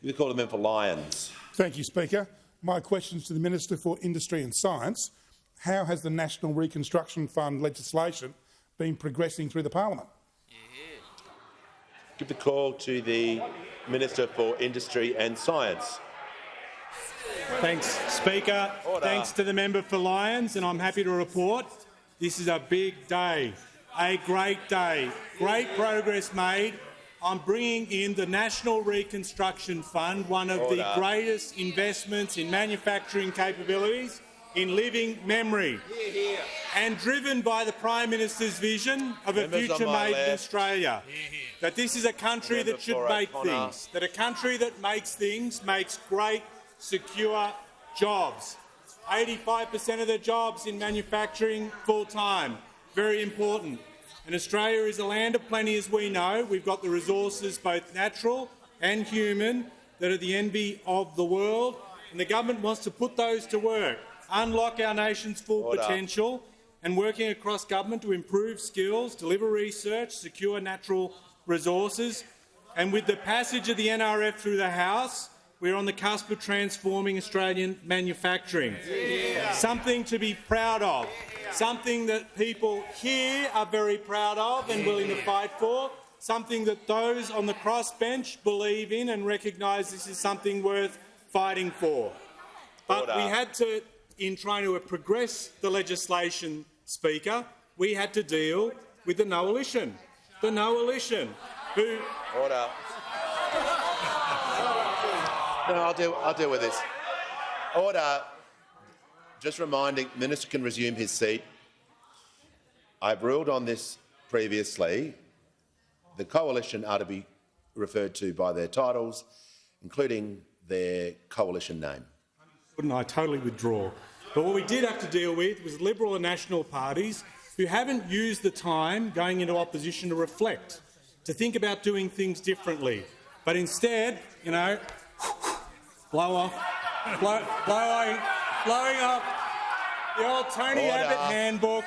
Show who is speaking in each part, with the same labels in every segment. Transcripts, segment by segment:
Speaker 1: You call them in for Lyons.
Speaker 2: Thank you, Speaker. My question is to the Minister for Industry and Science. How has the National Reconstruction Fund legislation been progressing through the parliament?
Speaker 1: Give the call to the Minister for Industry and Science.
Speaker 3: Thanks, Speaker.
Speaker 1: Order.
Speaker 3: Thanks to the member for Lyons, and I'm happy to report this is a big day, a great day. Great progress made on bringing in the National Reconstruction Fund, one of the greatest investments in manufacturing capabilities in living memory, and driven by the Prime Minister's vision of a future made in Australia, that this is a country that should make things, that a country that makes things makes great, secure jobs. 85% of the jobs in manufacturing full-time, very important. And Australia is a land of plenty, as we know. We've got the resources, both natural and human, that are the envy of the world, and the government wants to put those to work, unlock our nation's full potential, and working across government to improve skills, deliver research, secure natural resources. And with the passage of the NRF through the House, we're on the cusp of transforming Australian manufacturing. Something to be proud of, something that people here are very proud of and willing to fight for, something that those on the crossbench believe in and recognise this is something worth fighting for. But we had to, in trying to progress the legislation, Speaker, we had to deal with the Coalition. The Coalition, who...
Speaker 1: Order. No, I'll deal with this. Order. Just reminding, Minister can resume his seat. I've ruled on this previously. The Coalition are to be referred to by their titles, including their coalition name.
Speaker 3: And I totally withdraw. But what we did have to deal with was Liberal and National parties who haven't used the time going into opposition to reflect, to think about doing things differently, but instead, blowing off the old Tony Abbott handbook,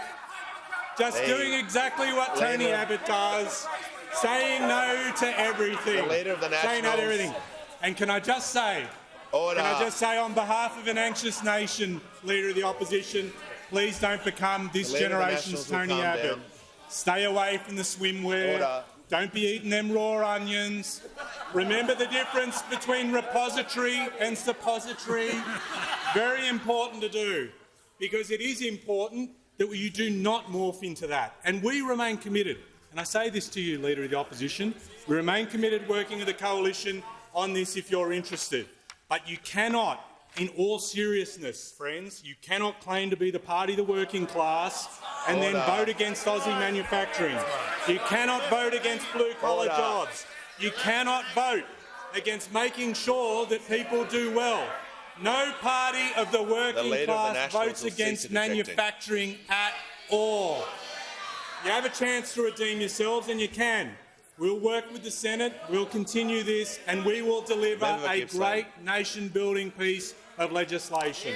Speaker 3: just doing exactly what Tony Abbott does, saying no to everything.
Speaker 1: The Leader of the Nationals.
Speaker 3: Saying no to everything. And can I just say, on behalf of an anxious nation, Leader of the Opposition, please don't become this generation's Tony Abbott. Stay away from the swimwear. Don't be eating them raw onions. Remember the difference between repository and suppository. Very important to do, because it is important that you do not morph into that. And we remain committed. And I say this to you, Leader of the Opposition, we remain committed working with the Coalition on this if you're interested. But you cannot, in all seriousness, friends, you cannot claim to be the party of the working class and then vote against Aussie manufacturing. You cannot vote against blue-collar jobs. You cannot vote against making sure that people do well. No party of the working class votes against manufacturing at all. You have a chance to redeem yourselves, and you can. We'll work with the Senate, we'll continue this, and we will deliver a great nation-building piece of legislation.